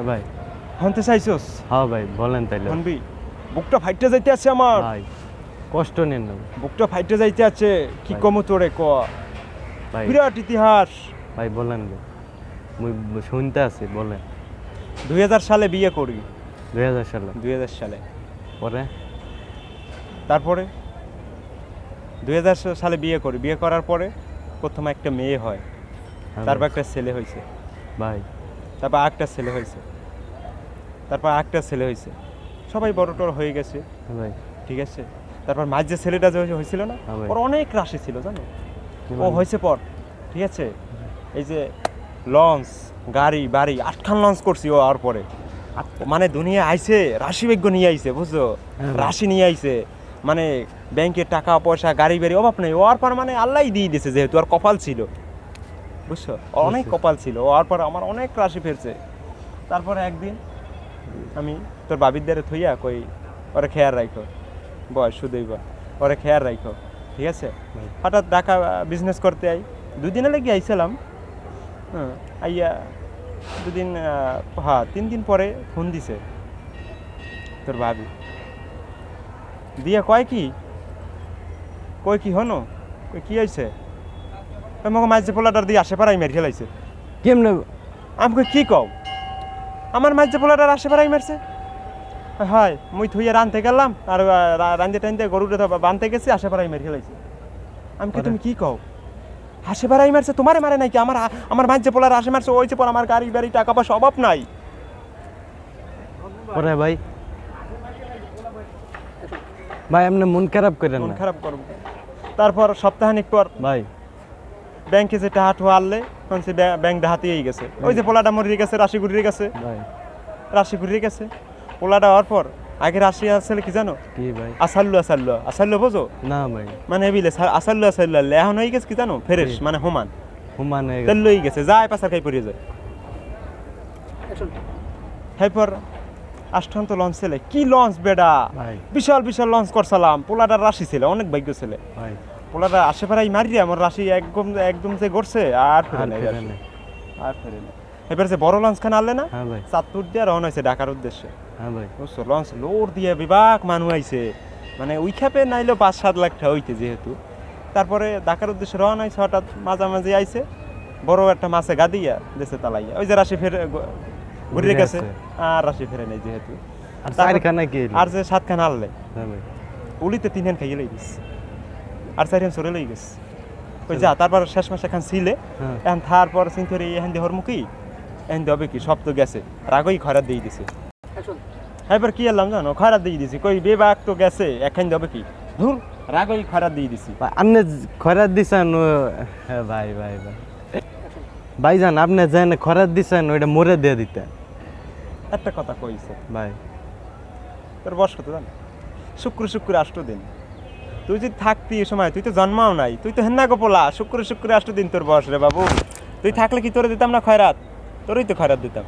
ভাই হনতে চাইছস? হ্যাঁ ভাই বলেন তাইলে। হনবি? বুকটা ফাইটে যাইতে আছে আমার। ভাই কষ্ট নেন না বুকটা ফাইটে যাইতে আছে। কি ভাই। কমু তোরে ক? ভাই। বিরাট ইতিহাস। ভাই বলেন ভাই, মুই শুনতে আছি বলেন। 2000 সালে বিয়ে করি। 2000 সালে 2000 সালে। পরে তারপরে 2000 সালে বিয়ে করি। বিয়ে করার পরে প্রথম একটা মেয়ে হয়। হ্যাঁ তারপর ভাই। একটা ছেলে হয়েছে। ভাই তারপর আরেকটা ছেলে হয়েছে। তারপর আরেকটা ছেলে হয়েছে। সবাই বড় টড় হয়ে গেছে। হ্যাঁ ভাই। ঠিক আছে। তারপর মাঝ যে ছেলেটা যে হয়েছিল না, হ্যাঁ ভাই। ওর অনেক রাশি ছিল জানো। কি ও বলেন? হয়েছে পর, ঠিক আছে। এই যে লঞ্চ, গাড়ি বাড়ি 8খান লঞ্চ করছি ও আর পরে। মানে দুনিয়া আইছে রাশি ভাগ্য নিয়ে আইছে বুঝছো। হ্যাঁ ভাই। রাশি নিয়ে আইছে মানে ব্যাংকে টাকা পয়সা গাড়ি বাড়ি অভাব নেই। ও আর পর মানে আল্লাহই দিয়ে দিয়েছে, যেহেতু আর কপাল ছিল বুঝছো। ওর অনেক বুঝছি। কপাল ছিল। ও আর পর আমার অনেক রাশি ফেরছে। তারপরে একদিন আমি তোর বাবির দ্বারে থইয়া কই ওরে খেয়াল রাখো, বয়স শুধুই বয় ওরে খেয়াল রাখো, ঠিক আছে। ভাই। হঠাৎ ঢাকা বিজনেস করতে আই, 2 দিনে লেগে আইছিলাম। হ্যাঁ আইয়া 2 দিন, হ্যাঁ 3 দিন পরে ফোন দিছে তোর ভাবি দিয়া কয় কি হনো, কই কি হয়েছে, আমাকে মাঝে পোলাটার দিয়ে আসে পাড়াই মেরে খেলাইছে। কেমনে? আমি কই কি কও, আমার মাঝে পোলাটার আসে পাড়াই মারছে। হয় মুই থুইয়া রানতে গেলাম আর রান্ধতে টানতে গরুটা বানতে গেছি, আসে পাড়াই মেরে খেলাইছে। আমি কি পরে? তুমি কি কও, হাসে পাড়াই মারছে তোমারে মারে নাই কি, আমার মাঝে পোলার আসে মারছে, ওইছে পর আমার গাড়ি বাড়ি টাকা পয়সা অভাব নাই। পরে ভাই, ভাই আপনি মন খারাপ করেন মন না খারাপ করব। তারপর সপ্তাহখানিক পর ভাই। ব্যাংকে যে টাকা ঠুয়া আনলে তখন সে ব্যাংক ডাহাতেই গেছে। ওই যে পোলাটা মরিয়ে গেছে, রাশি ঘুরিয়ে গেছে, ভাই রাশি ঘুরিয়ে গেছে। পোলাটা হওয়ার পর আগে রাশি আসলে কি জানো, কি ভাই? আসাল্লু বোঝো, না ভাই, মানে এবিলে আসাল্লু এখন হয়ে গেছে কি জানো, ফ্রেশ কি? মানে হোমান হুমান হয়ে গেছে। তেল লই গেছে, যায় পাশার খাই পড়িয়ে যায়। এরপর আষ্টান্ত লঞ্চ ছেলে, কি লঞ্চ বেডা, ভাই। বিশাল বিশাল লঞ্চ করছিলাম। পোলাটার রাশি ছিল, অনেক ভাগ্য ছেলে। ভাই পোলাটা আশেপাড়াই মারিয়ে আমার রাশি একদম একদম যে গড়ছে আর ফেরে আর নাই ফেরে রাশি। নাই। আর ফেরে নাই। এবার যে বড় লঞ্চ খান আনলে না, হ্যাঁ ভাই। চাঁদপুর দিয়ে রওনা হয়েছে ঢাকার উদ্দেশ্যে। হ্যাঁ ভাই। বুঝছো, লঞ্চ লোড দিয়ে বিভাগ মানুষ আইছে, মানে ওই খেপে নাইলেও 5-7 লাখ টাকা হইতে যেহেতু। তারপরে ঢাকার উদ্দেশ্যে রওনা হয়েছে, হঠাৎ মাঝামাঝি আইছে বড় একটা মাছে গাদিয়া দেশে তালাইয়া, ওই যে রাশি ফেরে ঘুরে গেছে। আর রাশি ফেরে নেই যেহেতু। আর তারপর- চারখানা কি? আর যে 7খান আনলে হ্যাঁ ভাই। উলিতে 3 খান খাইয়ে লই গেছে, আর 4 সরে লই গেছে। ওই যা তারপর শেষ মাসে এখন ছিলে, হ্যাঁ। এখন তারপর চিন্তার এখান দিয়ে হরমুখী এখান দিয়ে হবে কি, সব তো গেছে, রাগই খরাত দিয়ে দিছে। এবার কি এলাম জানো, খরাত দিয়ে দিছি, কই বেবাক তো গেছে, এখান দিয়ে হবে কি, ধুর রাগই খরাত দিয়ে দিছি। ভাই, আপনি খরাত দিছেন হ্যাঁ ভাই ভাই ভাই ভাইজান, আপনি যেন খরাত দিছেন ওইটা মরে দিয়ে দিতে একটা কথা কইছে ভাই। তোর বয়স কত জানো, শুক্র 8 দিন। তুই যদি থাকতি এই সময়, তুই তো জন্মাও নাই, তুই তো হেন্না গোপলা, শুক্র 8 দিন তোর বয়স রে বাবু। তুই থাকলে কি তোরে দিতাম না খয়রাত, তোরই তো খয়রাত দিতাম।